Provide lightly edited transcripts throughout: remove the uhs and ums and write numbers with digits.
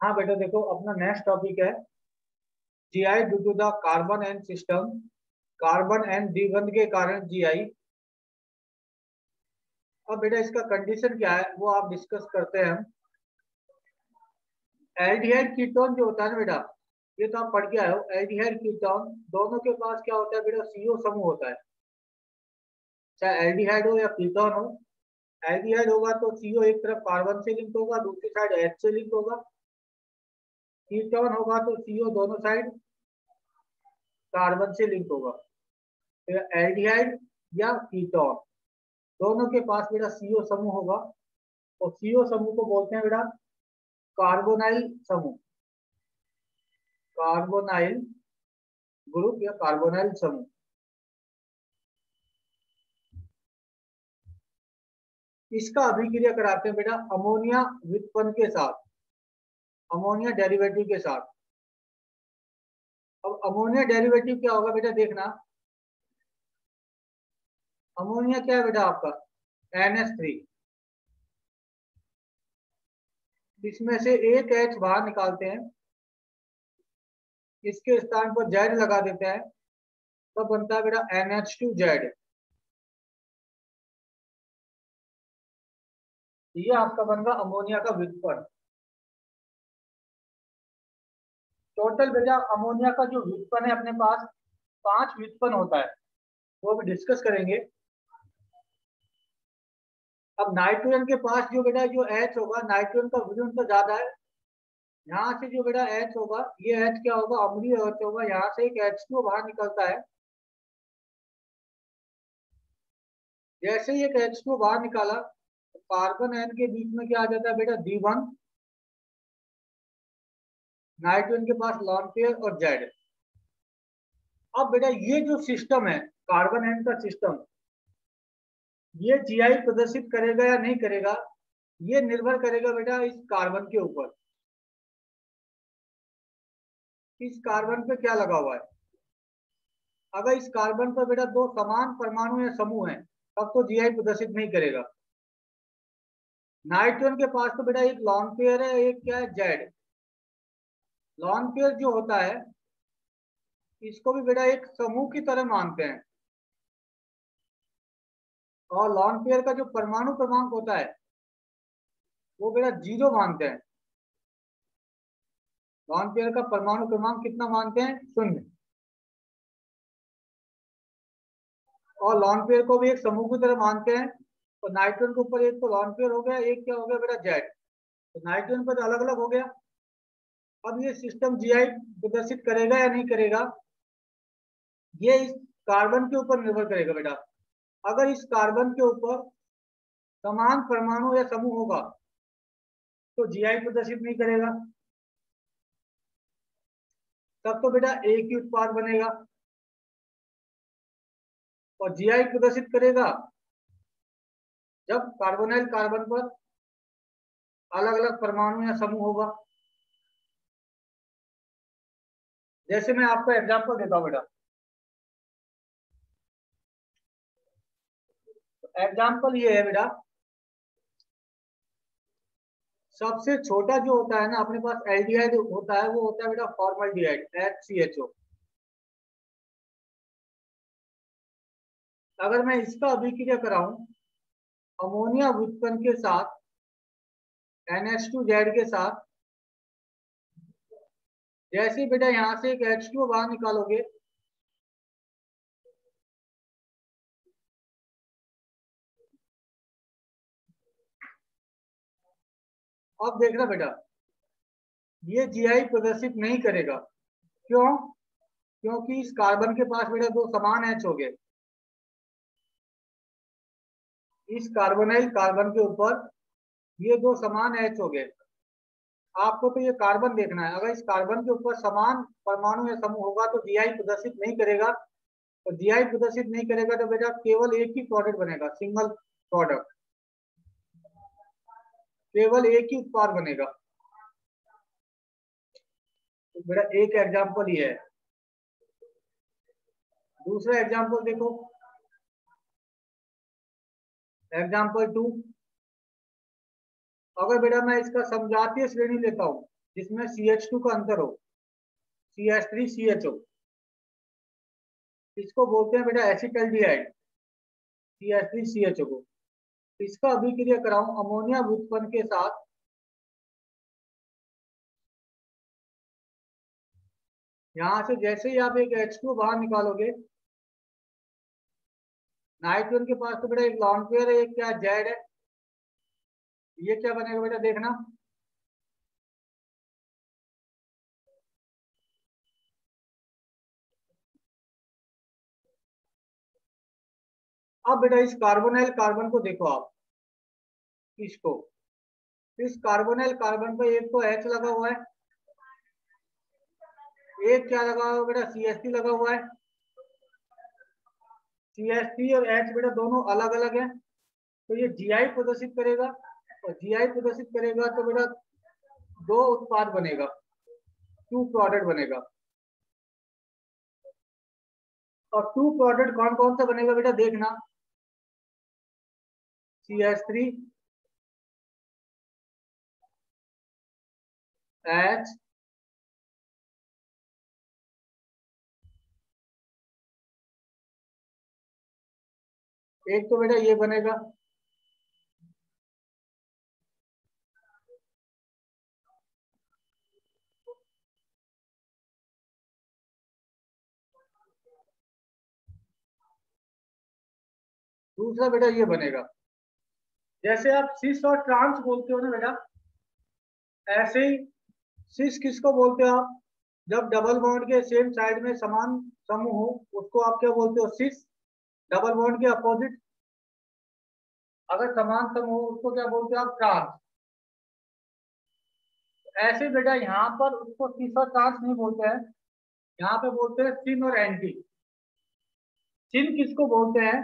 हाँ बेटा देखो, अपना नेक्स्ट टॉपिक है GI due to the carbon and system. Carbon and द्विबंध के कारण जीआई। अब बेटा इसका कंडीशन क्या है वो आप डिस्कस करते हैं हम। एल्डिहाइड कीटोन जो होता है ना बेटा, ये तो आप पढ़ के आए हो। एल्डिहाइड कीटोन दोनों के पास क्या होता है बेटा, सीओ समूह होता है। चाहे एल्डिहाइड हो या कीटोन हो। एल्डिहाइड होगा तो सीओ एक तरफ कार्बन से लिंक होगा, दूसरी साइड एच से लिंक होगा। कीटोन होगा तो सीओ दोनों साइड कार्बन से लिंक होगा। तो एल्डिहाइड या कीटोन दोनों के पास बेटा सीओ समूह होगा। और सीओ समूह को बोलते हैं बेटा कार्बोनाइल समूह। कार्बोनाइल ग्रुप या कार्बोनाइल समूह। इसका अभिक्रिया कराते हैं बेटा अमोनिया व्युत्पन्न के साथ, अमोनिया डेरिवेटिव के साथ। अब अमोनिया डेरिवेटिव क्या होगा बेटा, देखना। अमोनिया क्या है बेटा आपका, NH3। इसमें से एक H बाहर निकालते हैं, इसके स्थान पर Z लगा देते हैं, तो बनता है बेटा NH2Z। ये आपका बन रहा अमोनिया का व्युत्पन्न। टोटल बेटा अमोनिया का जो व्युत्पन्न है अपने पास 5 व्युत्पन्न होता है, वो भी डिस्कस करेंगे। अब नाइट्रोजन के पास जो बेटा जो H होगा, नाइट्रोजन का वजन तो ज्यादा है। यहाँ से जो बेटा H होगा, ये H क्या होगा, अम्लीय H होगा। यहाँ से एक H2 बाहर निकलता है। जैसे ही एक H2 बाहर निकाला तो कार्बन एन के बीच में क्या आ जाता है बेटा, द्विबंध। नाइट्रोजन के पास लॉन पेयर और जेड। अब बेटा ये जो सिस्टम है कार्बन एन का सिस्टम, ये जीआई प्रदर्शित करेगा या नहीं करेगा, ये निर्भर करेगा बेटा इस कार्बन के ऊपर। इस कार्बन पे क्या लगा हुआ है। अगर इस कार्बन पर बेटा दो समान परमाणु या समूह हैं, तब तो जीआई प्रदर्शित नहीं करेगा। नाइट्रोजन के पास तो बेटा एक लॉन पेयर है, एक क्या है, जेड। लॉन पेयर जो होता है, इसको भी बेटा एक समूह की तरह मानते हैं। और लॉन पेयर का जो परमाणु क्रमांक होता है वो बेटा 0 मानते हैं। लॉन पेयर का परमाणु क्रमांक कितना मानते हैं, 0। और लॉन पेयर को भी एक समूह की तरह मानते हैं। तो नाइट्रोजन के ऊपर एक तो लॉन पेयर हो गया, एक क्या हो गया बेटा, जेड। तो नाइट्रोजन पर अलग अलग हो गया। अब ये सिस्टम जीआई प्रदर्शित करेगा या नहीं करेगा, ये इस कार्बन के ऊपर निर्भर करेगा बेटा। अगर इस कार्बन के ऊपर समान परमाणु या समूह होगा तो जीआई प्रदर्शित नहीं करेगा। तब तो बेटा एक ही उत्पाद बनेगा। और जीआई प्रदर्शित करेगा जब कार्बोनाइल कार्बन पर अलग अलग परमाणु या समूह होगा। जैसे मैं आपको एग्जांपल देता हूं बेटा। एग्जांपल ये है बेटा, सबसे छोटा जो होता है ना अपने पास एल्डिहाइड होता है, वो होता है बेटा फॉर्मल्डिहाइड, HCHO। अगर मैं इसका अभिक्रिया कराऊं अमोनिया व्युत्पन्न के साथ, NH2Z के साथ, जैसे ही बेटा यहां से एक H2 बाहर निकालोगे, अब देखना बेटा ये जीआई प्रदर्शित नहीं करेगा। क्यों? क्योंकि इस कार्बन के पास बेटा दो समान H हो गए। इस कार्बोनाइल कार्बन के ऊपर ये दो समान H हो गए। आपको तो ये कार्बन देखना है। अगर इस कार्बन के ऊपर समान परमाणु या समूह होगा तो जीआई प्रदर्शित नहीं करेगा। तो जीआई प्रदर्शित नहीं करेगा तो बेटा केवल एक ही प्रोडक्ट बनेगा, सिंगल प्रोडक्ट। केवल एक ही उत्पाद बनेगा। तो बेटा एक एग्जांपल ये है। दूसरा एग्जांपल देखो, एग्जांपल 2। अगर बेटा मैं इसका समजातीय श्रेणी लेता हूं, जिसमें CH2 का अंतर हो, CH3CHO, इसको बोलते हैं बेटा एसिटल्डिहाइड, CH3CHO को। इसका अभिक्रिया कराऊं अमोनिया व्युत्पन्न के साथ, यहां से जैसे ही आप एक H2 बाहर निकालोगे, नाइट्रोजन के पास तो बेटा एक लॉन्ग पेयर है, एक क्या जेड है, ये क्या बनेगा बेटा देखना, अब बेटा इस कार्बोनाइल कार्बन को देखो आप, इसको, इस कार्बोनाइल कार्बन पर एक तो H लगा हुआ है, एक क्या लगा हुआ है बेटा CH3 लगा हुआ है। CH3 और H बेटा दोनों अलग अलग है, तो ये GI प्रदर्शित करेगा, और GI प्रदर्शित करेगा तो बेटा दो उत्पाद बनेगा, टू प्रोडक्ट बनेगा। और टू प्रोडक्ट कौन कौन सा बनेगा बेटा देखना, CH3 H एक तो बेटा ये बनेगा, दूसरा बेटा ये बनेगा। जैसे आप सिस और ट्रांस बोलते हो ना बेटा, ऐसे ही सिस किसको बोलते हो आप, जब डबल बॉन्ड के सेम साइड में समान समूह हो उसको आप क्या बोलते हो, सिस। डबल बॉन्ड के अपोजिट अगर समान समूह हो उसको क्या बोलते हो आप, ट्रांस। ऐसे बेटा यहाँ पर उसको सिस और ट्रांस नहीं बोलते हैं, यहाँ पे बोलते हैं सिन और एंटी। सिन किसको बोलते हैं,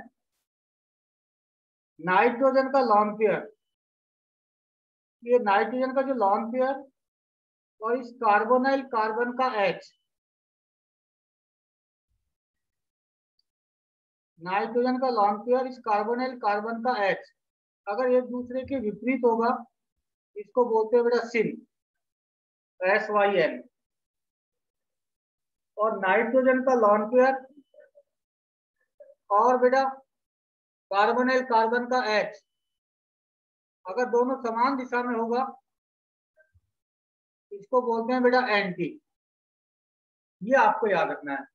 नाइट्रोजन का लॉन पेयर, ये नाइट्रोजन का जो लॉन पेयर और इस कार्बोनाइल कार्बन का H, नाइट्रोजन का लॉन पेयर इस कार्बोनाइल कार्बन का H अगर एक दूसरे के विपरीत होगा, इसको बोलते हैं बेटा सिन, SYN। और नाइट्रोजन का लॉन पेयर और बेटा कार्बोनाइल कार्बन का H अगर दोनों समान दिशा में होगा, इसको बोलते हैं बेटा एंटी। ये आपको याद रखना है,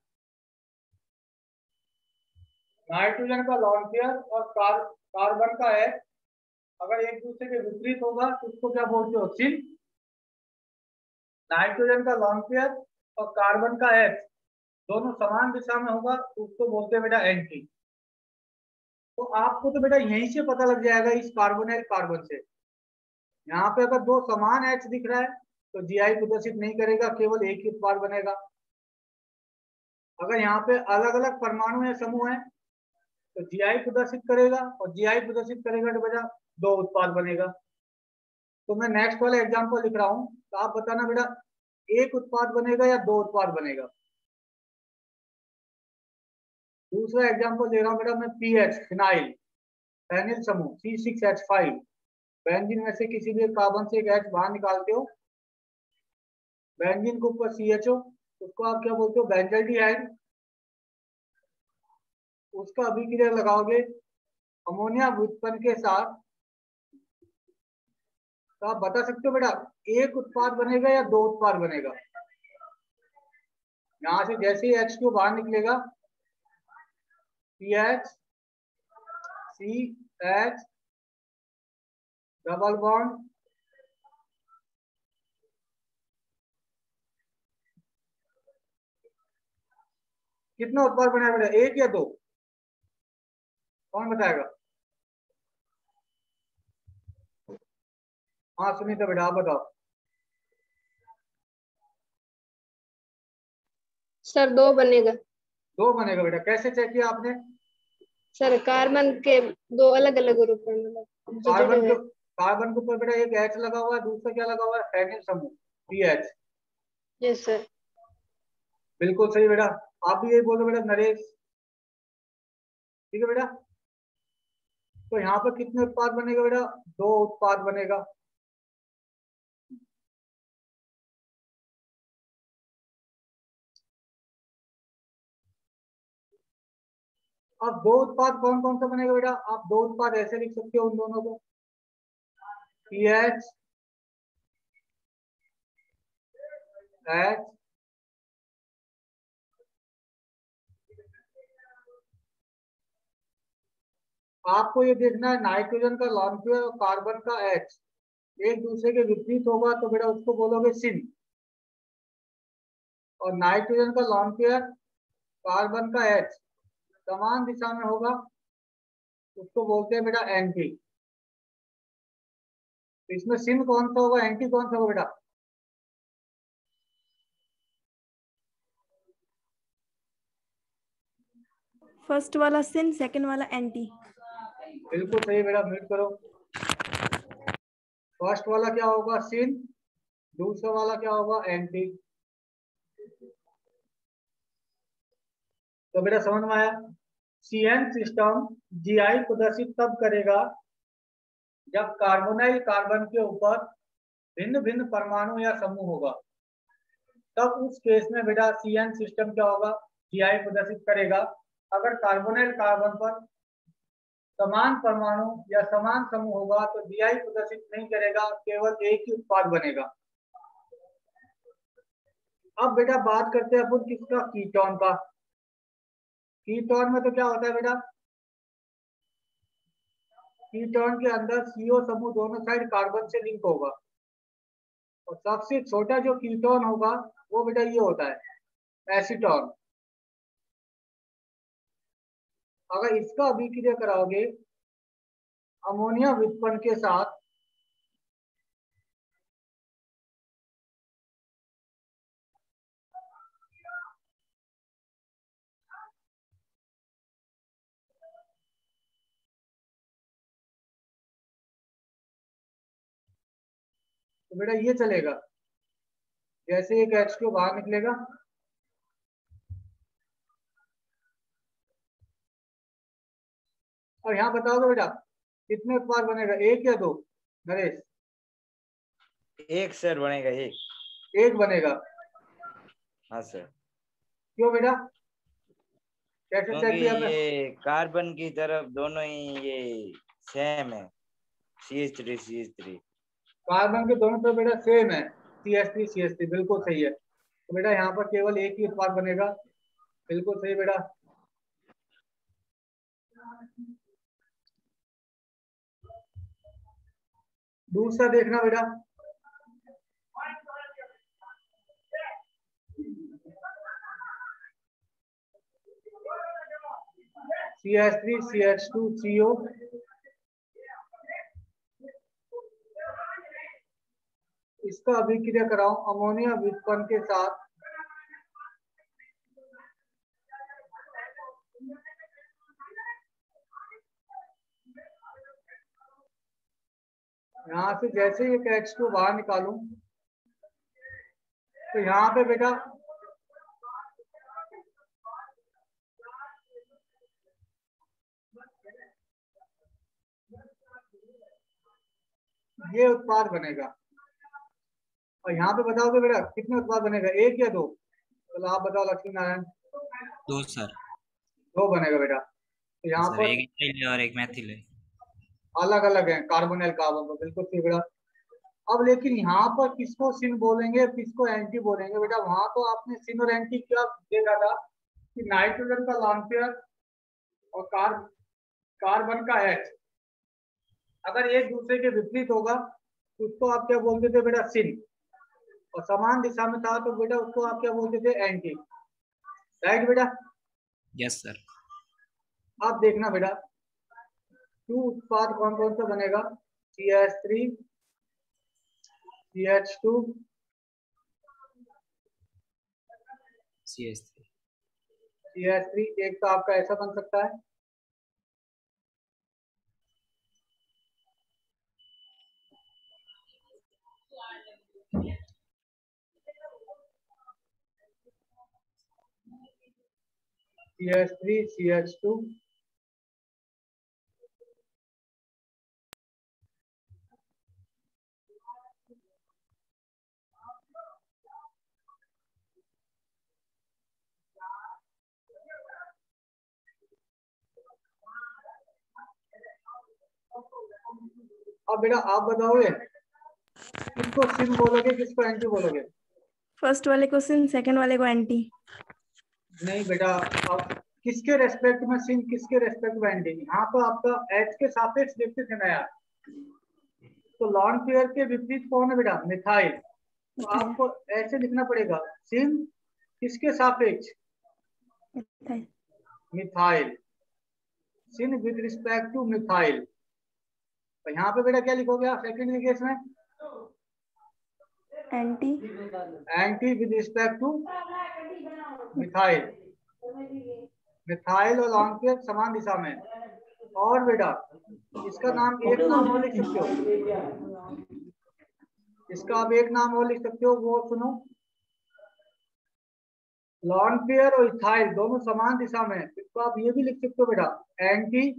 नाइट्रोजन का लॉन पेयर और कार्बन का H अगर एक दूसरे के विपरीत होगा तो उसको क्या बोलते हो, सिन। नाइट्रोजन का लॉन पेयर और कार्बन का H दोनों समान दिशा में होगा तो उसको बोलते हैं बेटा एंटी। तो आपको तो बेटा यहीं से पता लग जाएगा इस कार्बोनाइल कार्बन से, यहाँ पे अगर दो समान H दिख रहा है तो GI प्रदर्शित नहीं करेगा, केवल एक ही उत्पाद बनेगा। अगर यहाँ पे अलग अलग परमाणु है, समूह है, तो GI प्रदर्शित करेगा, और GI प्रदर्शित करेगा तो बेटा दो उत्पाद बनेगा। तो मैं नेक्स्ट वाला एग्जांपल लिख रहा हूँ, तो आप बताना बेटा एक उत्पाद बनेगा या दो उत्पाद बनेगा। दूसरा एग्जांपल दे रहा हूँ बेटा मैं, PH फिनाइल फेनिल समूह C6H5, बेंजीन में से किसी भी कार्बन से एक H बाहर निकालते हो, बेंजीन के ऊपर CHO, उसको आप क्या बोलते हो, बेंजल्डिहाइड। उसका अभिक्रिया लगाओगे अमोनिया व्युत्पन्न के साथ, तो आप बता सकते हो बेटा एक उत्पाद बनेगा या दो उत्पाद बनेगा। यहां से जैसे ही H2 बाहर निकलेगा, CH CH डबल बॉन्ड, कितना उत्पाद बनेगा बेटा, एक या दो, कौन बताएगा। हाँ सुनीता बेटा आप बताओ। सर दो बनेगा। दो बनेगा बेटा, कैसे चेक किया आपने। सर कार्बन के दो अलग अलग ग्रुप है, मतलब जो जुड़े कार्बन हुए के, हैं। कार्बन के ऊपर बेटा एक H लगा हुआ है, दूसरा क्या लगा हुआ है, फेनिल समूह PH। Yes sir. बिल्कुल सही बेटा, आप भी यही बोलो बेटा नरेश, ठीक है बेटा। तो यहाँ पर कितने उत्पाद बनेगा बेटा, दो उत्पाद बनेगा। अब दो उत्पाद कौन कौन सा बनेगा बेटा? आप दो उत्पाद ऐसे लिख सकते हो उन दोनों को, CH H आपको ये देखना है नाइट्रोजन का लॉन पेयर और कार्बन का H एक दूसरे के विपरीत होगा तो बेटा उसको बोलोगे सिन, और नाइट्रोजन का लॉन पेयर कार्बन का H समान दिशा में होगा उसको बोलते हैं बेटा एंटी। तो इसमें सिन कौन सा होगा, एंटी कौन सा होगा बेटा? फर्स्ट वाला सिन, सेकंड वाला एंटी। बिल्कुल सही बेटा, म्यूट करो। फर्स्ट वाला क्या होगा? सिन, दूसरा वाला क्या होगा? एंटी। तो बेटा समझ में आया? CN सिस्टम GI प्रदर्शित तब करेगा जब कार्बोनाइल कार्बन के ऊपर भिन्न भिन्न परमाणु या समूह होगा, तब उस केस में बेटा CN सिस्टम क्या होगा? GI प्रदर्शित करेगा। अगर कार्बोनाइल कार्बन पर समान परमाणु या समान समूह होगा तो GI प्रदर्शित नहीं करेगा, केवल एक ही उत्पाद बनेगा। अब बेटा बात करते हैं अपन किसका? कीटोन का। कीटोन में तो क्या होता है बेटा? कीटोन के अंदर CO समूह दोनों साइड कार्बन से लिंक होगा, और सबसे छोटा जो कीटोन होगा वो बेटा ये होता है एसीटोन। अगर इसका अभिक्रिया कराओगे अमोनिया व्युत्पन्न के साथ तो बेटा ये चलेगा, जैसे एक H2 बाहर निकलेगा और यहाँ बताओगे बेटा कितने उत्पाद बनेगा, एक या दो? नरेश? एक सर बनेगा, एक बनेगा। हाँ सर। क्यों बेटा? कैसे चेक क्योंकि किया? ये कार्बन की तरफ दोनों ही ये सेम है, CH3 कार्बन के दोनों तरफ बेटा सेम है, CH3 बिल्कुल सही है। तो बेटा यहाँ पर केवल एक ही उत्पाद बनेगा, बिल्कुल सही बेटा। दूसरा देखना बेटा, CH3CH2CO इसका अभिक्रिया कराओ अमोनिया व्युत्पन्न के साथ यहाँ से जैसे एक H2 बाहर निकालूं तो यहाँ पे बेटा ये उत्पाद बनेगा, और यहाँ पे बताओगे बेटा कितने उत्पाद बनेगा, एक या दो? चलो आप बताओ लक्ष्मी नारायण। दो सर। दो बनेगा बेटा। तो यहाँ सर पर एक इथाइल है और एक मैथिल है। अलग अलग है कार्बोनिल कार्बन को, बिल्कुल ठीक बेटा। अब लेकिन यहाँ पर किसको सिन बोलेंगे किसको एंटी बोलेंगे बेटा? वहां तो आपने सिन और एंटी क्या देखा था कि नाइट्रोजन का लॉन पेयर और कार्बन का H अगर एक दूसरे के विपरीत होगा तो उसको आप क्या बोलते थे बेटा? सिन। और समान दिशा में था तो बेटा उसको आप क्या बोलते थे? एंटी। राइट बेटा? Yes sir. आप देखना बेटा टू उत्पाद कौन कौन सा बनेगा? CH3 CH2 CH3। CH3 एक तो आपका ऐसा बन सकता है, CH3 CH2 अब बेटा आप बताओगे किसको सिन बोलोगे, किसको एंटी बोलोगे? फर्स्ट वाले को सिन, सेकंड वाले को एंटी। नहीं बेटा, अब किसके रेस्पेक्ट में सिन, किसके रेस्पेक्ट में एंटी? यहाँ पर आपका एच के सापेक्ष देखते थे ना यार, तो लॉन पेयर के विपरीत कौन है बेटा? मिथाइल। तो आपको ऐसे लिखना पड़ेगा, सिन किसके सापेक्ष? Methyl. Methyl. Syn with respect to methyl. तो यहाँ पे बेटा क्या लिखोगे आप सेकंड केस में? Anti. Anti with respect to methyl. Methyl और लॉन पेयर समान दिशा में। और बेटा इसका नाम, एक नाम और लिख सकते हो, इसका आप एक नाम और लिख सकते हो, वो सुनो। लॉन पेयर और इथाइल दोनों समान दिशा में, इसको आप ये भी लिख सकते हो बेटा, anti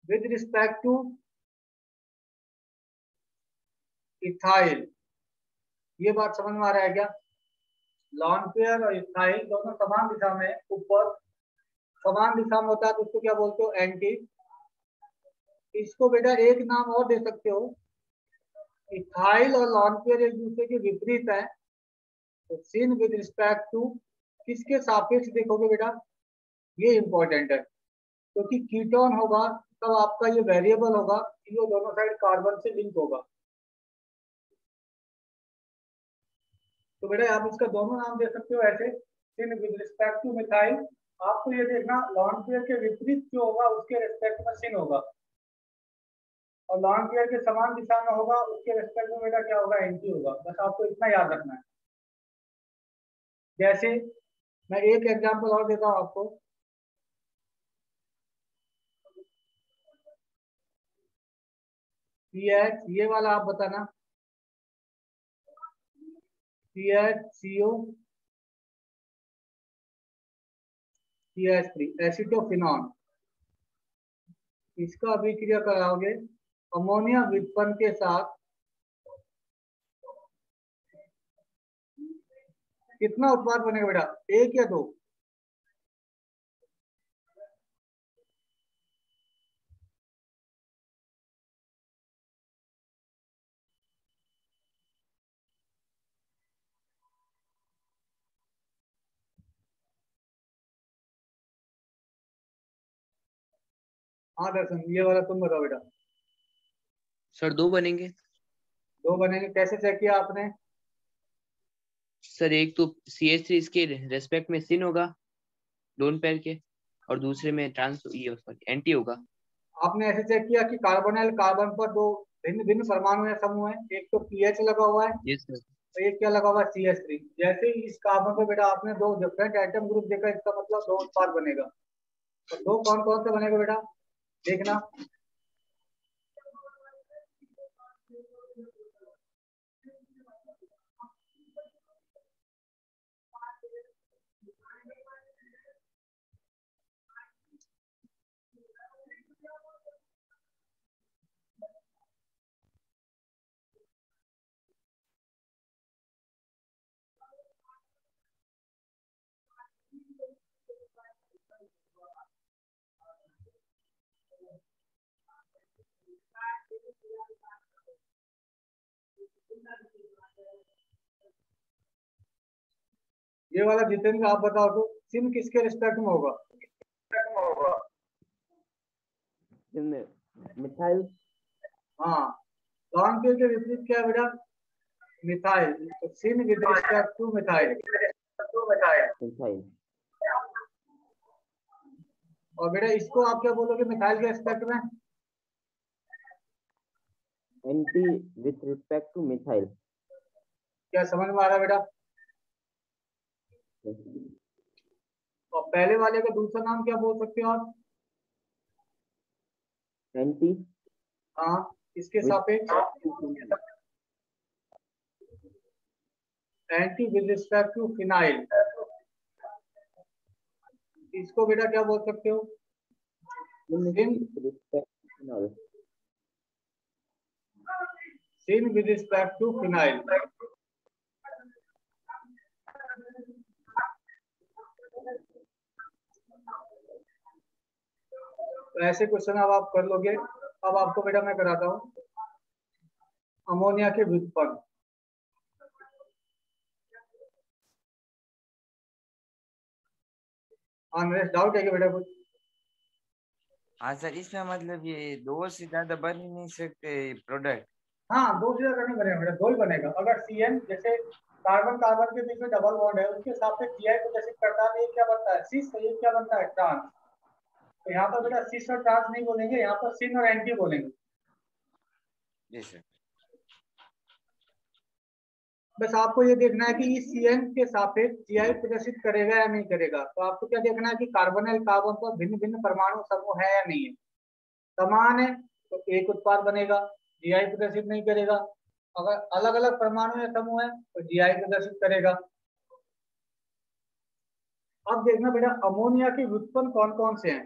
with respect two ethyl. ये बात समझ में आ रहा है क्या? लॉन पेयर और इथाइल दोनों समान दिशा में, ऊपर समान दिशा में होता है तो उसको क्या बोलते हो? एंटी। इसको बेटा एक नाम और दे सकते हो, इथाइल और लॉन पेयर एक दूसरे के विपरीत है, तो सिन विद रिस्पेक्ट टू किसके सापेक्ष देखोगे बेटा? ये इंपॉर्टेंट है, क्योंकि कीटोन होगा तब आपका ये वेरिएबल होगा कि वो दोनों साइड कार्बन से लिंक होगा। तो बेटा आप इसका दोनों नाम दे सकते हो ऐसे, सिन विद रिस्पेक्ट टू मिथाइल। आपको ये देखना, लॉन पेयर के विपरीत जो होगा उसके रिस्पेक्ट में सिन होगा, और लॉन पेयर के समान दिशा में होगा उसके रिस्पेक्ट में बेटा क्या होगा? एंटी होगा। बस आपको इतना याद रखना है। जैसे मैं एक एग्जांपल और देता हूं आपको, CH, ये वाला आप बताना, CHCO CH3 एसिटोफिनॉन। इसका अभिक्रिया कराओगे अमोनिया व्युत्पन्न के साथ, कितना उत्पाद बनेगा बेटा? एक या दो? हाँ दर्शन, ये वाला तुम बताओ बेटा। सर 2 बनेंगे। 2 बनेंगे, कैसे चेक किया आपने? सर एक तो CH3 इसके रेस्पेक्ट में सिन होगा लोन पेयर के, और दूसरे में ट्रांस ये सॉरी एंटी होगा। आपने ऐसे चेक किया कि कार्बोनिल कार्बन पर 2 भिन्न भिन्न परमाणु या समूह है, एक तो पीएच लगा हुआ है यस सर। और एक क्या लगा हुआ है? CH3। जैसे ही इस कार्बन पर बेटा आपने 2 डिफरेंट एटम ग्रुप देखा, इसका मतलब 2 उत्पाद बनेगा। तो 2 कौन कौन से बनेगा बेटा? देखना, ये वाला जितेंद्र आप बताओ तो, सिन किसके रिस्पेक्ट में होगा? मिथाइल। हाँ, लॉन पेयर के विपरीत क्या है बेटा? मिथाइल। तो syn with respect to methyl. Methyl. और बेटा इसको आप क्या बोलोगे मिथाइल के रिस्पेक्ट में? Anti with respect to methyl. क्या समझ में आ रहा है बेटा? और पहले वाले का दूसरा नाम क्या बोल सकते हो आप? एंटी। हाँ, इसके सापेक्ष anti with respect to phenyl. इसको बेटा क्या बोल सकते हो? सिन विद रिस्पेक्ट टू फिनाइल। तो ऐसे क्वेश्चन अब आप कर लोगे। अब आपको बेटा मैं कराता हूँ अमोनिया के व्युत्पन्न। डाउट है क्या बेटा कुछ? हाँ सर, इसमें मतलब ये दो से ज्यादा बन ही नहीं सकते प्रोडक्ट। हाँ, दो से ज्यादा नहीं बनेगा बेटा, दो ही बनेगा। अगर CN जैसे कार्बन कार्बन के बीच में डबल बॉन्ड है, उसके सापेक्ष Gi को जैसे करता है, ये क्या बनता है? सिस। ये क्या बनता है? ट्रांस। तो यहाँ पर बेटा सिस और ट्रांस नहीं बोलेंगे, यहाँ पर सिन और एंटी बोलेंगे। जी सर। बस आपको ये देखना है कि इस CN के सापेक्ष Gi प्रदर्शित करेगा या नहीं करेगा। तो आपको क्या देखना है कि कार्बोनिल कार्बन पर भिन्न भिन्न परमाणु समूह है या नहीं है। समान है तो एक उत्पाद बनेगा, Gi प्रदर्शित नहीं करेगा। अगर अलग अलग परमाणु या समूह है तो Gi प्रदर्शित करेगा। अब देखना बेटा अमोनिया के व्युत्पन्न कौन कौन से हैं।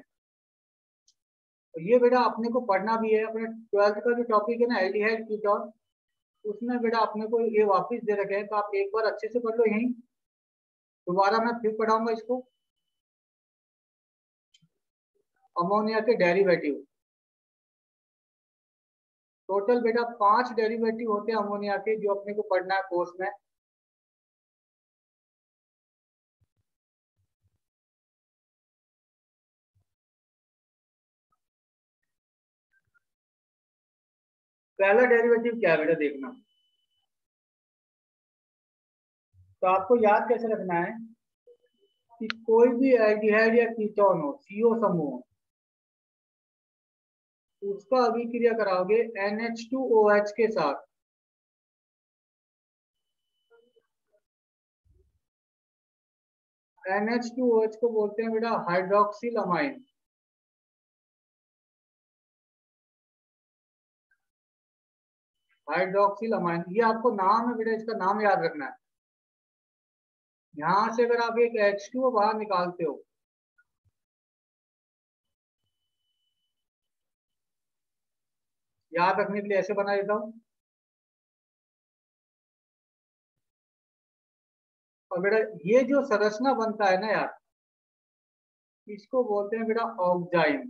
तो ये बेटा अपने को पढ़ना भी है। अपने 12th का जो टॉपिक है ना एल्डिहाइड कीटोन, उसमें बेटा अपने को ये वापस दे रखे हैं, तो आप एक बार अच्छे से पढ़ लो। यहीं दोबारा मैं फिर पढ़ाऊंगा इसको। अमोनिया के डेरिवेटिव टोटल बेटा 5 डेरिवेटिव होते हैं अमोनिया के, जो अपने को पढ़ना है कोर्स में। पहला डेरिवेटिव क्या है बेटा देखना। तो आपको याद कैसे रखना है कि कोई भी एल्डिहाइड या कीटोन हो, CO समूह, उसका अभिक्रिया कराओगे NH2OH के साथ। NH2OH को बोलते हैं बेटा हाइड्रोक्सिल अमाइन। हाइड्रोक्सिल अमाइन, ये आपको नाम है बेटा, इसका नाम याद रखना है। यहां से अगर आप एक H2O बाहर निकालते हो, याद रखने के लिए ऐसे बना देता हूं। और बेटा ये जो संरचना बनता है ना यार, इसको बोलते हैं बेटा ऑक्जाइम।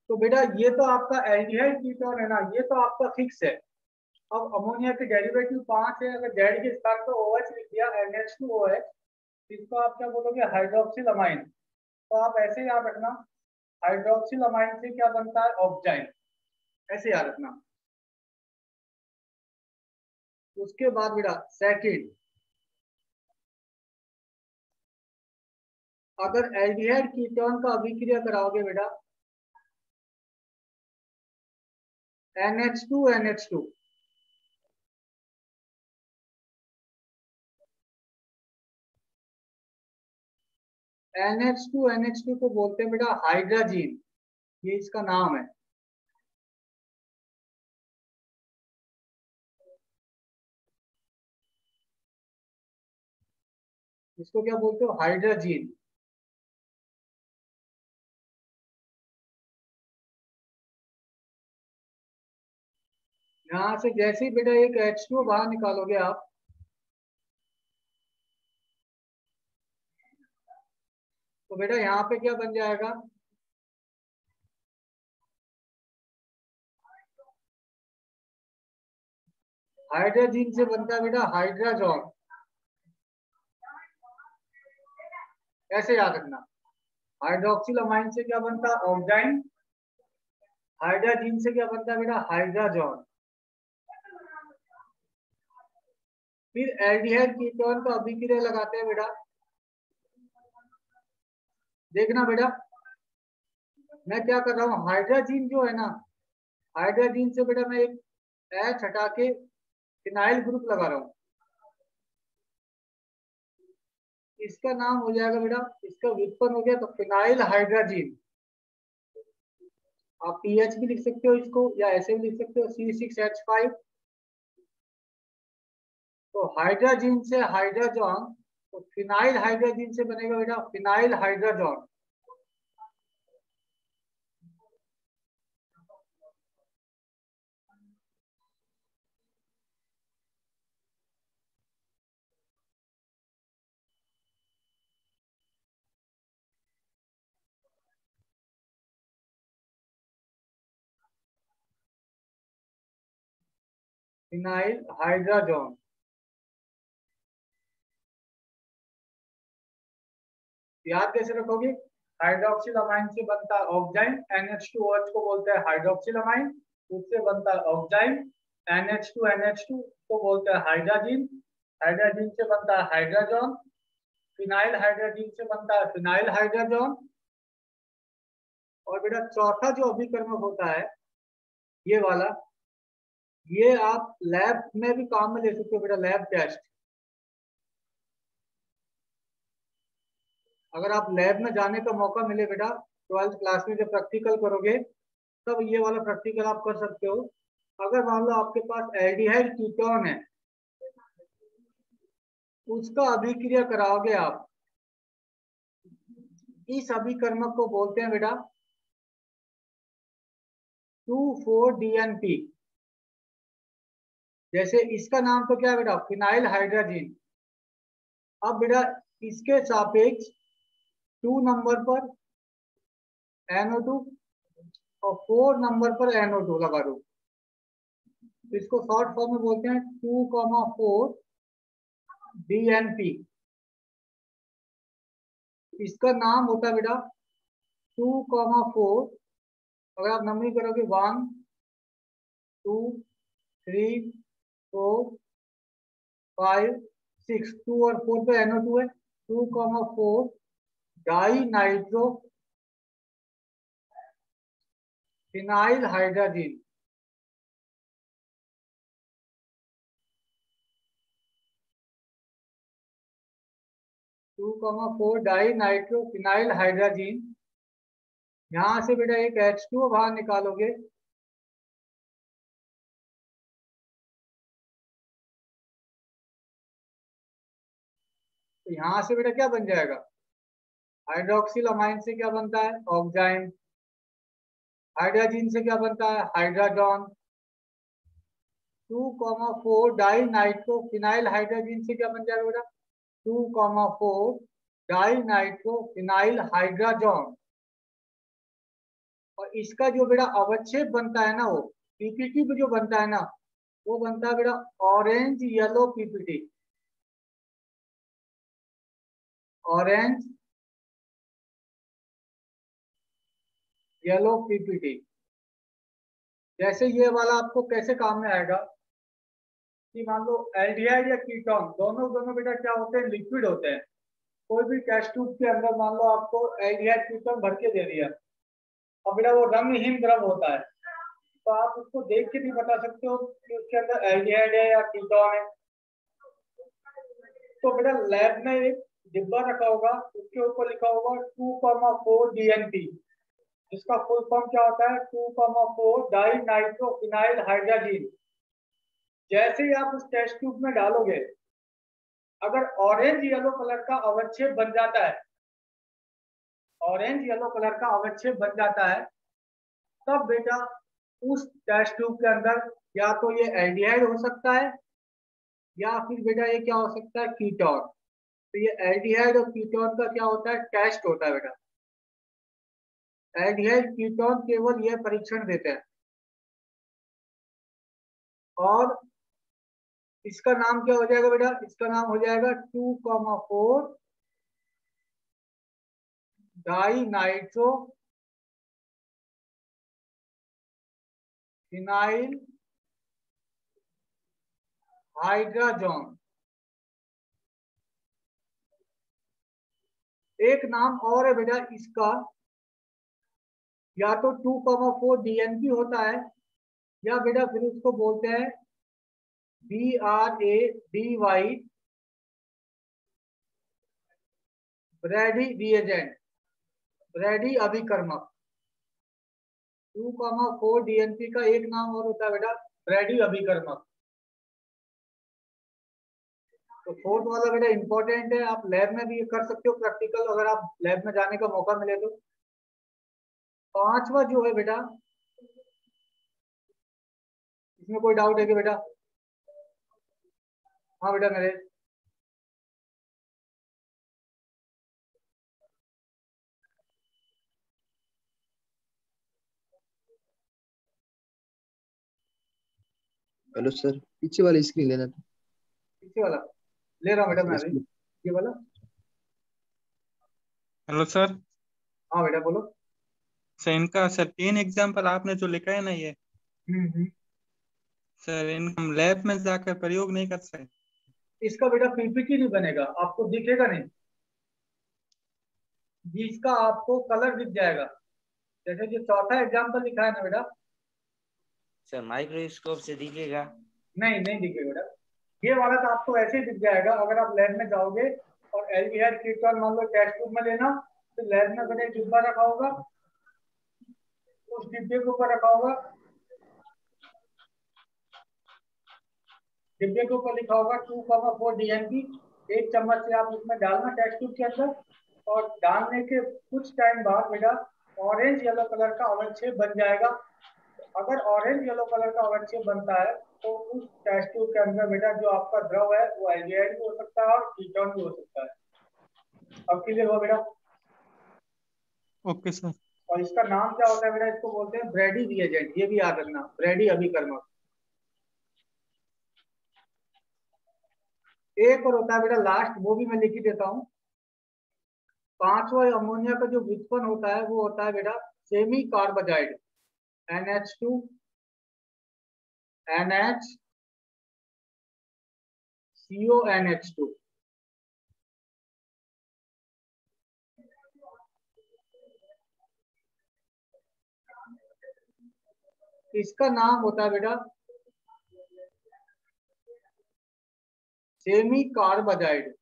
तो बेटा ये तो आपका एल्डिहाइड कीटोन है ना, ये तो आपका फिक्स है। अब अमोनिया के डेरिवेटिव 5 है। अगर जेड के स्थान पर OH लिख दिया NH2OH, इसको आप क्या बोलोगे? Hydroxyl amine. तो आप ऐसे याद रखना, हाइड्रोक्सिल अमाइन से क्या बनता है? ऑक्जाइम। ऐसे याद रखना। उसके बाद बेटा सेकंड, अगर एल्डिहाइड कीटोन का अभिक्रिया कराओगे बेटा NH2NH2, NH2NH2 को बोलते हैं बेटा हाइड्राजीन। ये इसका नाम है। इसको क्या बोलते हो? हाइड्राजीन। यहां से जैसे ही बेटा एक H2O बाहर निकालोगे आप, तो बेटा यहाँ पे क्या बन जाएगा? हाइड्रोजीन से बनता है बेटा हाइड्राजोन। ऐसे याद रखना। हाइड्रोक्सिल अमाइन से क्या बनता है? ऑक्जाइन। हाइड्रोजीन से क्या बनता है बेटा? हाइड्राजोन। फिर एल्डिहाइड कीटोन का अभिक्रिया लगाते हैं बेटा। देखना बेटा मैं क्या कर रहा हूँ, हाइड्रोजीन जो है ना, हाइड्रोजीन से बेटा मैं एक H हटा के फिनाइल ग्रुप लगा रहा हूँ। इसका नाम हो जाएगा बेटा, इसका व्युत्पन्न हो गया तो फिनाइल हाइड्रोजीन। आप PH भी लिख सकते हो इसको, या ऐसे भी लिख सकते हो C6H5। तो हाइड्रोजीन से हाइड्रोजोन, तो फिनाइल हाइड्रोजीन से बनेगा बेटा फिनाइल हाइड्रोजोन। Phenyl hydrazone. याद कैसे रखोगे? हाइड्रोक्सिल अमाइन से बनता है ऑक्साइन, NH2OH को बोलते हैं हाइड्रोक्सिल अमाइन, उससे बनता है ऑक्साइन, NH2NH2 को बोलते हैं हाइड्राजीन, हाइड्राजीन से बनता है हाइड्राजोन, फिनाइल हाइड्राजीन से बनता है फिनाइल हाइड्राजोन। और बेटा चौथा जो अभिकर्मक होता है ये वाला, ये आप लैब में भी काम में ले सकते हो बेटा, लैब टेस्ट। अगर आप लैब में जाने का मौका मिले बेटा 12th क्लास में जब प्रैक्टिकल करोगे तब ये वाला प्रैक्टिकल आप कर सकते हो। अगर मान लो आपके पास एल्डिहाइड कीटोन है, उसका अभिक्रिया कराओगे आप, इस अभिकर्मक को बोलते हैं बेटा 2,4-DNP। जैसे इसका नाम तो क्या है बेटा, फिनाइल हाइड्राजीन। अब बेटा इसके सापेक्ष 2 नंबर पर NO2 और 4 नंबर पर NO2 लगा दो, इसको शॉर्ट फॉर्म में बोलते हैं 2,4-DNP। इसका नाम होता है बेटा 2,4, अगर आप नंबरिंग करोगे 1 2 3 4 5 6, 2 और 4 पे NO2 है, 2,4 di nitro phenyl hydrazine. Two comma four di nitro phenyl hydrazine. यहां से बेटा एक H2O बाहर निकालोगे, तो यहां से बेटा क्या बन जाएगा, हाइड्रोक्सिल अमाइन से क्या बनता है ऑक्साइन, हाइड्राजीन से क्या बनता है hydrazone, 2,4 di nitro phenyl hydrazine से क्या बन जाएगा बेटा 2,4 डाई नाइट्रो फिनाइल हाइड्राजोन। और इसका जो बेटा अवच्छेद बनता है ना, वो पीपीटी में जो बनता है ना, वो बनता है बेटा orange yellow PPT, orange yellow PPT. जैसे ये वाला आपको कैसे काम में आएगा कि मान लो एल्डिहाइड या कीटोन दोनों दोनों बेटा क्या होते हैं, लिक्विड होते हैं। कोई भी टेस्ट ट्यूब के अंदर मान लो आपको एल्डिहाइड कीटोन भर के दे दिया, और बेटा वो रंगहीन द्रव होता है, तो आप उसको देख के भी बता सकते हो कि उसके अंदर एल्डिहाइड है या कीटोन है। तो बेटा लैब में एक डिब्बा रखा होगा, उसके ऊपर लिखा होगा 2,4-DNP, जिसका फुल फॉर्म क्या होता है 2,4 डाई नाइट्रो फिनाइल हाइड्राजीन। जैसे ही आप उस टेस्ट ट्यूब में डालोगे, अगर ऑरेंज येलो कलर का अवच्छेद बन जाता है, ऑरेंज येलो कलर का अवच्छेद बन जाता है, तब बेटा उस टेस्ट ट्यूब के अंदर या तो ये एल्डिहाइड हो सकता है या फिर बेटा ये क्या हो सकता है कीटोन। तो ये एल्डिहाइड और कीटोन का क्या होता है टेस्ट होता है बेटा। एल्डिहाइड कीटोन केवल यह परीक्षण देते हैं। और इसका नाम क्या हो जाएगा बेटा, इसका नाम हो जाएगा 2,4 डाई नाइट्रो फिनाइल हाइड्राजोन। एक नाम और है बेटा इसका, या तो 2,4-DNP होता है, या बेटा फिर उसको बोलते हैं BRADY, ब्रैडी रिएजेंट, ब्रैडी अभिकर्मक। 2,4-DNP का एक नाम और होता है बेटा ब्रैडी अभिकर्मक। तो फोर्थ वाला बेटा इंपॉर्टेंट है, आप लैब में भी ये कर सकते हो प्रैक्टिकल, अगर आप लैब में जाने का मौका मिले तो। पांचवा जो है बेटा, इसमें कोई डाउट है कि बेटा? हाँ बेटा नरेश। हेलो सर, पीछे वाली स्क्रीन लेना था। पीछे वाला ले रहा हूँ बेटा मैं अभी, इसमें ये वाला। Hello sir. हाँ बेटा बोलो। सर इनका सर 3 एग्जाम्पल आपने जो लिखा है ना ये, हम्म। सर इनका हम लैब में जाकर प्रयोग नहीं कर सकते? इसका बेटा पीपीटी नहीं बनेगा, आपको दिखेगा नहीं, जिसका आपको कलर दिख जाएगा। जैसे जो चौथा एग्जाम्पल लिखा है ना बेटा, सर माइक्रोस्कोप से दिखेगा? नहीं नहीं दिखेगा बेटा। ये वाला तो आपको ऐसे ही दिख जाएगा अगर आप लैब में जाओगे और एल्डिहाइड कीटोन मान लो टेस्ट ट्यूब में लेना, तो लैब में बेटा एक डिब्बा रखा होगा, उस डिब्बे के ऊपर रखा होगा, डिब्बे के ऊपर लिखा होगा 2,4 DNP। एक चम्मच से आप उसमें डालना टेस्ट ट्यूब के अंदर, और डालने के कुछ टाइम बाद बेटा ऑरेंज येलो कलर का अवक्षेप बन जाएगा। अगर ऑरेंज येलो कलर का अवक्षेप बनता है तो उस टेस्ट ट्यूब के अंदर बेटा जो आपका द्रव है वो एल्डिहाइड भी हो सकता है और कीटोन भी हो सकता है। अब क्लियर हुआ बेटा? Okay sir. और इसका नाम क्या होता है बेटा? इसको बोलते हैं ब्रेडी रिएजेंट। ये भी याद रखना, ब्रेडी अभिकर्मक। एक और होता है बेटा लास्ट, वो भी मैं लिख ही देता हूँ। पांचवा अमोनिया का जो व्युत्पन्न होता है वो होता है बेटा semi carbide, NH2 NH CONH2। इसका नाम होता है बेटा सेमी कार्बाइड।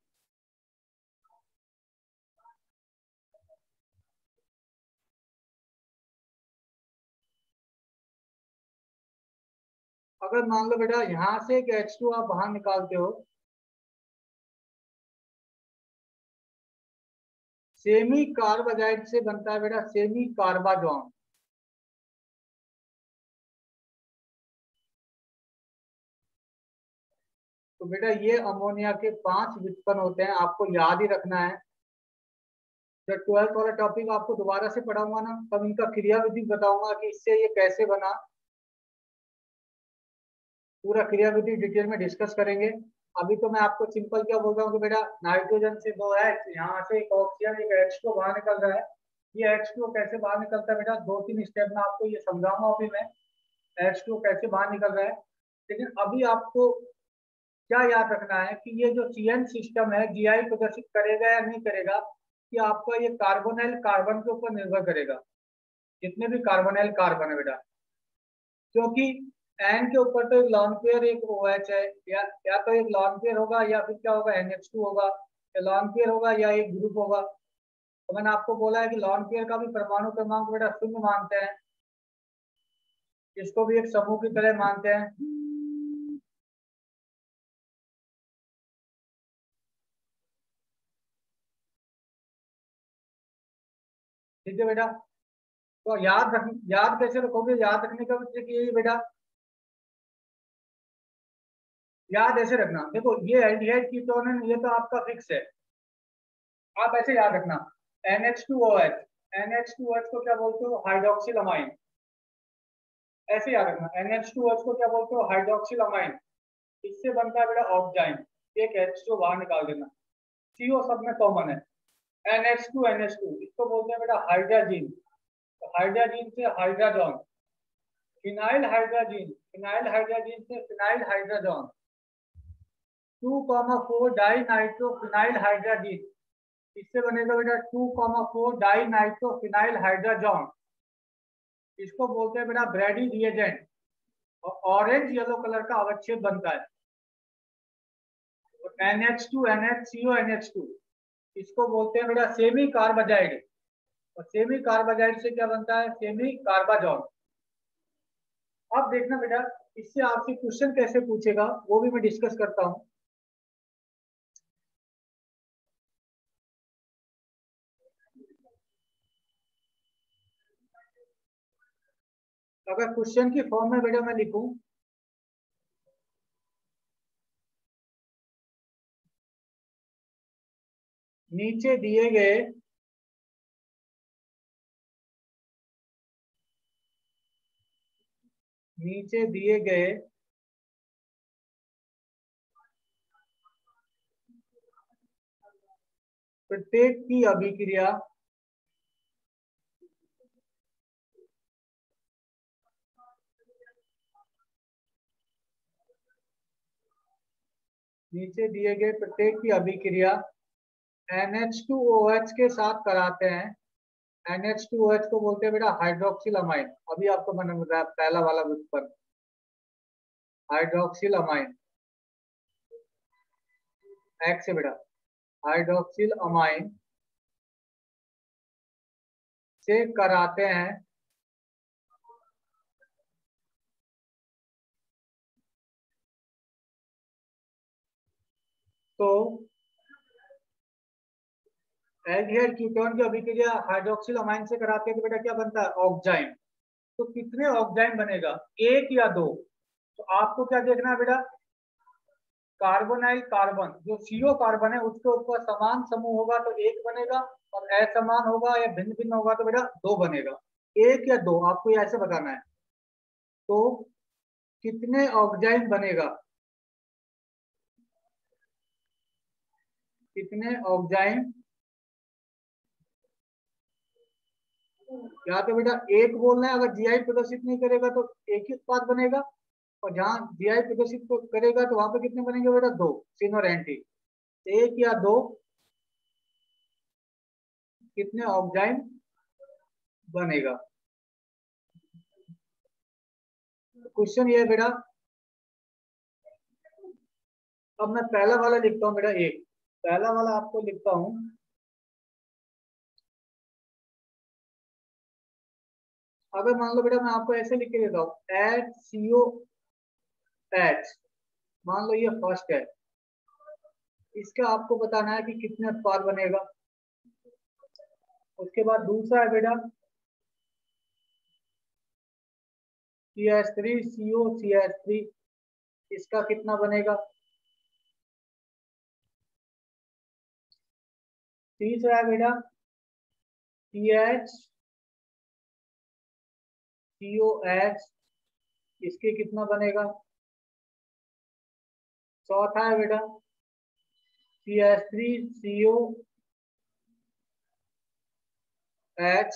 अगर मान लो बेटा यहां से एक H2 आप बाहर निकालते हो, सेमी कार्बाइड से बनता है बेटा सेमी कार्बाजॉन। तो बेटा ये अमोनिया के 5 व्युत्पन्न होते हैं, आपको याद ही रखना है। जब 12th वाला टॉपिक आपको दोबारा से पढ़ाऊंगा ना, तब इनका क्रियाविधि बताऊंगा कि इससे ये कैसे बना, पूरा क्रियाविधि डिटेल में डिस्कस करेंगे। अभी तो मैं आपको सिंपल क्या बोल रहा हूँ कि बेटा नाइट्रोजन से 2 H, यहाँ से एक ऑक्सीजन एक H2 बाहर निकल रहा है। ये H2 कैसे बाहर निकलता है बेटा? 2-3 स्टेप में आपको ये समझाऊंगा अभी मैं, H2 कैसे बाहर निकल रहा है। लेकिन अभी आपको क्या याद रखना है कि ये जो CN सिस्टम है GI प्रदर्शित करेगा या नहीं करेगा, कि आपका ये कार्बोनाइल कार्बन के ऊपर निर्भर करेगा, जितने भी कार्बोनाइल कार्बन है बेटा। क्योंकि एन के ऊपर तो एक लॉन पेयर एक OH है, या तो एक लॉन पेयर होगा या फिर क्या होगा NH2 होगा, या लॉन पेयर होगा या एक ग्रुप होगा। तो मैंने आपको बोला है कि लॉन पेयर का भी परमाणु क्रमांक बेटा 0 मानते हैं, इसको भी एक समूह की तरह मानते हैं। ठीक है बेटा? तो याद कैसे रखोगे? याद रखने का मतलब यही बेटा, याद ऐसे रखना। देखो ये एल्डिहाइड कीटोन है, ये तो आपका फिक्स है, आप ऐसे याद रखना। NH2OH, NH2OH को क्या बोलते हो? Hydroxyl amine. ऐसे याद रखना, NH2OH को क्या बोलते हो? Hydroxyl amine. इससे बनता है बेटा ऑक्जाइन। एक H2 बाहर निकाल देना, CO सब में कॉमन है। NH2 इसको बोलते हैं बेटा हाइड्राजीन। तो हाइड्राजीन से hydrazone, phenyl hydrazine, phenyl hydrazine से phenyl hydrazone, 2,4 di nitro phenyl hydrazine. इससे बनेगा बेटा 2,4 डाई नाइट्रो फिनाइल हाइड्राजॉन। इसको बोलते हैं बेटा ब्रेडी रिएजेंट, और ऑरेंज येलो कलर का अवक्षेप बनता है। तो NH2 NHCONH2, इसको बोलते हैं बेटा सेमी कार्बाइड, और सेमी कार्बाइड से क्या बनता है? सेमी कार्बाजॉन। अब देखना बेटा इससे आपसे क्वेश्चन कैसे पूछेगा वो भी मैं डिस्कस करता हूं। अगर क्वेश्चन की फॉर्म में बेटा मैं लिखूं, नीचे दिए गए प्रत्येक की अभिक्रिया नीचे दिए गए प्रत्येक की अभिक्रिया NH2OH के साथ कराते हैं। NH2OH को बोलते हैं बेटा हाइड्रोक्सिल अमाइन। अभी आपको मैंने बताया पहला वाला व्युत्पन्न हाइड्रोक्सिल अमाइन X से बेटा हाइड्रोक्सिल अमाइन से कराते हैं तो एल्डिहाइड कीटोन की अभिक्रिया हाइड्रोक्सिल अमाइन से कराते हैं तो बेटा क्या बनता है ऑक्जाइम। तो कितने ऑक्जाइम बनेगा, एक या दो? तो आपको क्या देखना है बेटा, कार्बोनाइल कार्बन जो CO कार्बन है उसके ऊपर समान समूह होगा तो एक बनेगा, और असमान होगा या भिन्न भिन्न होगा तो बेटा दो बनेगा। एक या दो आपको ये ऐसे बताना है। तो कितने ऑक्जाइम बनेगा, कितने ऑक्जाइम, या तो बेटा एक बोलना है। अगर GI प्रदर्शित नहीं करेगा तो एक ही उत्पाद बनेगा, और जहां GI प्रदर्शित करेगा तो वहां पे कितने बनेंगे बेटा, दो, सिन और एंटी। एक या दो कितने ऑक्जाइम बनेगा। क्वेश्चन ये है बेटा, अब मैं पहला वाला लिखता हूं बेटा, एक पहला वाला आपको लिखता हूं। अगर मान लो बेटा मैं आपको ऐसे लिख के देता हूं HCOH, मान लो ये फर्स्ट है, इसका आपको बताना है कि कितने उत्पाद बनेगा। उसके बाद दूसरा है बेटा CH3COCH3, इसका कितना बनेगा। तीसरा है बेटा CH3COH, इसके कितना बनेगा। चौथा है बेटा CH3COH,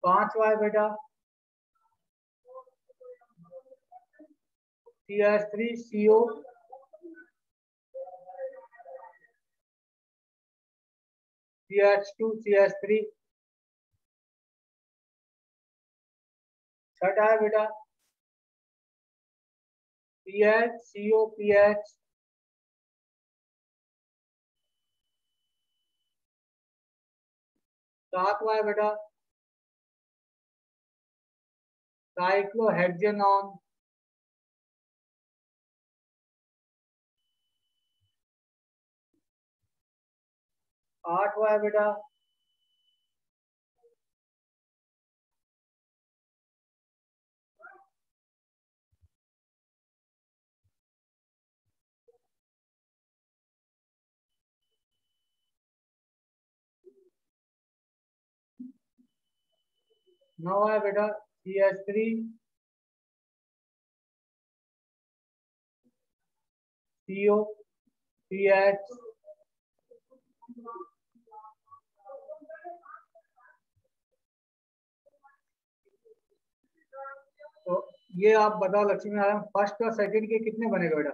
पांचवा है बेटा CH3CO CH2CH3, छठा है बेटा PHCOPH, सातवां है बेटा साइक्लोहेक्सेनॉन, आठवां है बेटा नौवां है बेटा CH3COPH, तो ये आप बताओ लक्ष्मी नारायण, फर्स्ट और सेकंड के कितने बनेगा बेटा,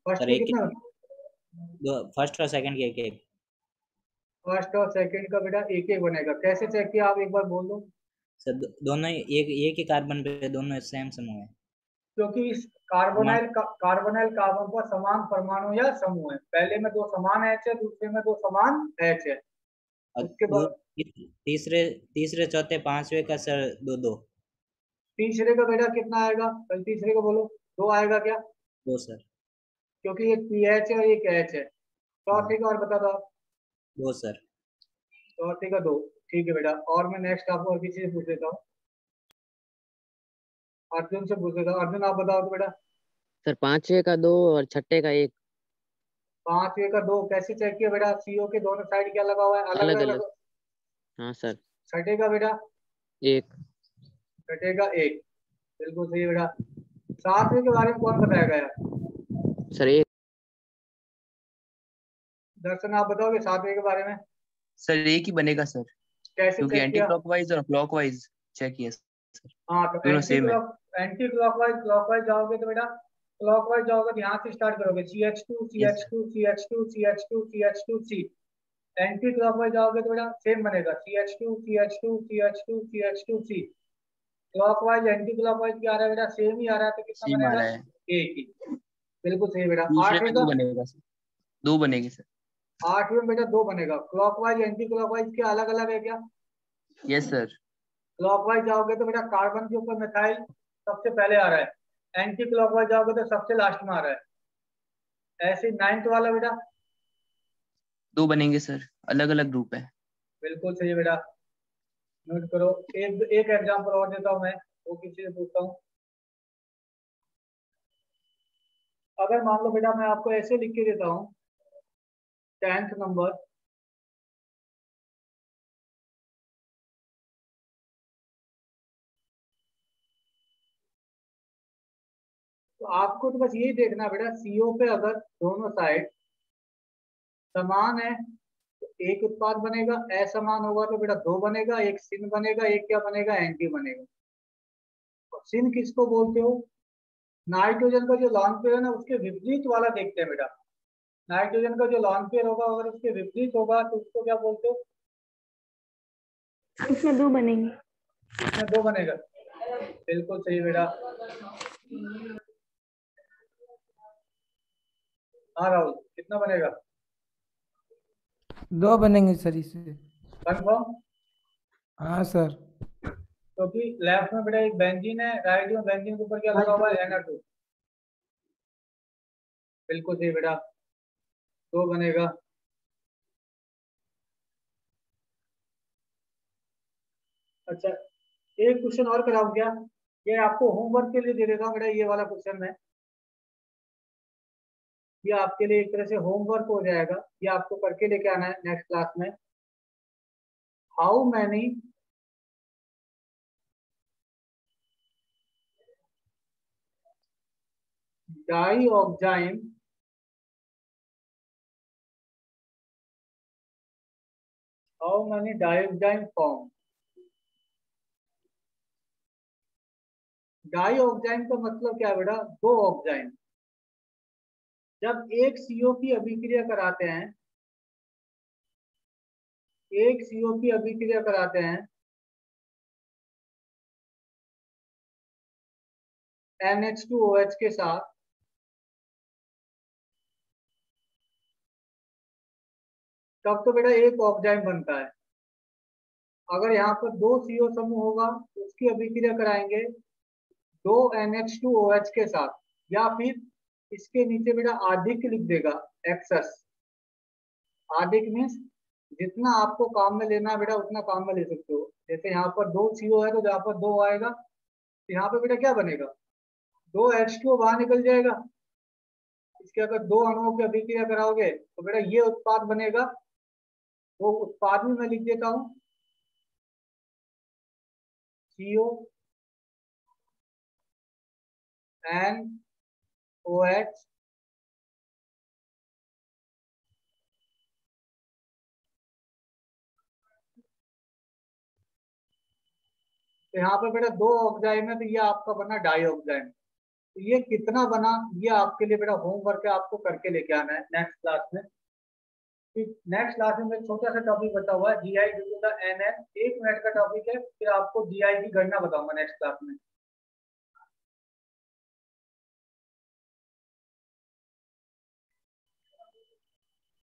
फर्स्ट सर के एक कितने, फर्स्ट और सेकंड के एक फर्स्ट और सेकंड का बेटा एक एक बनेगा। कैसे चेक किया आप एक बार बोल दो। सर दोनों एक ही कार्बन पे दोनों सेम समूह है। क्योंकि इस कार्बोनाइल कार्बन पर समान परमाणु या समूह है, पहले में दो समान H है, दूसरे में दो समान H है। और उसके बाद तीसरे चौथे पांचवे का सर दो दो। तीसरे का बेटा कितना आएगा, पहले तीसरे का बोलो, दो आएगा क्या, दो सर, क्योंकि एक PH है और एक H है। चौथे का और बता दो आप, दो सर। चौथे का दो, ठीक है बेटा। और मैं नेक्स्ट आपको और किसी से पूछ लेता हूँ, अर्जुन से पूछ लेता हूँ। अर्जुन आप बताओ तो बेटा। सर पांचवे का दो और छठे का एक। पांचवे का दो कैसे चेक किया बेटा, CO के दोनों साइड क्या लगा हुआ है, अलग अलग अलग अलग। लगा। हाँ सर। छठे का बेटा, एक। छठे का एक, बिल्कुल सही बेटा। सातवें के बारे में कौन बताएगा यार, सर एक। दर्शन आप बताओगे 7वें के बारे में, सर एक ही बनेगा सर, कैसे क्योंकि चेक एंटी किया? क्लॉकवाइज और क्लॉकवाइज चेक किया सर, हाँ तो दोनों सेम है। एंटी क्लॉकवाइज जाओगे तो बेटा क्लॉकवाइज जाओगे तो यहाँ से स्टार्ट करोगे CH2 yes CH2 CH2 CH2 CH2 C। Anti clockwise जाओगे तो बेटा सेम बनेगा CH2 CH2 CH2 CH2 C। Clockwise anti clockwise क्या आ रहा है बेटा? सेम ही आ रहा है, तो कितना सेम आ बनेगा? रहा है। एक ही। बिल्कुल सही बेटा। दूसरे 8वें में का, 2 बनेगा सर, 2 बनेगी सर। 8वें में बेटा 2 बनेगा। क्लॉकवाइज एंटी क्लॉकवाइज क्या अलग अलग है क्या? Yes sir. क्लॉकवाइज जाओगे तो बेटा कार्बन के ऊपर मिथाइल सबसे पहले आ रहा है, एंटी क्लॉकवाइज जाओगे तो सबसे लास्ट में आ रहा है। ऐसे 9th वाला बेटा 2 बनेंगे सर, अलग अलग ग्रुप है। बिल्कुल सही बेटा, नोट करो। एक एग्जांपल और देता हूं मैं, वो किसी से पूछता हूँ। अगर मान लो बेटा मैं आपको ऐसे लिख के देता हूँ 10th नंबर, तो आपको तो बस यही देखना बेटा CO पे अगर दोनों साइड समान है तो एक उत्पाद बनेगा, असमान होगा तो बेटा 2 बनेगा, एक सिन बनेगा, एक क्या बनेगा? एंटी बनेगा। सिन किसको बोलते हो? नाइट्रोजन का जो लॉन्ग पेयर है ना उसके विपरीत वाला देखते हैं बेटा। नाइट्रोजन का जो लॉन्ग पेयर होगा अगर उसके विपरीत होगा तो उसको क्या बोलते हो? इसमें 2 बनेंगे। इसमें 2 बनेगा। बिल्कुल सही बेटा। हाँ राहुल, कितना बनेगा? 2 बनेंगे सर इससे। कंफर्म? हाँ सर। क्योंकि लेफ्ट में बेटा एक बेंजीन है, राइट में बेंजीन के ऊपर क्या लगा हुआ है? Na2। बिल्कुल सही बेटा, 2 बनेगा। अच्छा, एक क्वेश्चन और कराऊं क्या? ये आपको होमवर्क के लिए दे देता हूँ बेटा, ये वाला क्वेश्चन है, ये आपके लिए एक तरह से होमवर्क हो जाएगा, ये आपको करके लेके आना है नेक्स्ट क्लास में। How many dioxide form? Dioxide का मतलब क्या है बेटा? 2 ऑक्साइड। जब एक CO की अभिक्रिया कराते हैं, एक CO की अभिक्रिया कराते हैं NH2OH के साथ, तब तो बेटा एक ऑक्साइड बनता है। अगर यहाँ पर 2 CO समूह होगा तो उसकी अभिक्रिया कराएंगे 2 NH2OH के साथ, या फिर इसके नीचे बेटा अधिक लिख देगा, एक्सेस। अधिक मीन्स जितना आपको काम में लेना है बेटा उतना काम में ले सकते हो। जैसे यहाँ पर 2 CO है तो जहाँ पर 2 आएगा तो यहाँ पे बेटा क्या बनेगा? 2 H2O बाहर निकल जाएगा। इसके अगर 2 अणुओं की अभिक्रिया कराओगे तो बेटा ये उत्पाद बनेगा। वो उत्पाद भी मैं लिख देता हूँ, CO NOH तो यहाँ पे बेटा 2 ऑक्साइड है तो ये आपका बना डाईऑक्साइड। तो ये कितना बना, ये आपके लिए बेटा होमवर्क है, आपको करके लेके आना है नेक्स्ट क्लास में। नेक्स्ट क्लास में एक छोटा सा टॉपिक बता हुआ है GI NN, 1 मिनट का टॉपिक है, फिर आपको GI की गणना बताऊंगा नेक्स्ट क्लास में।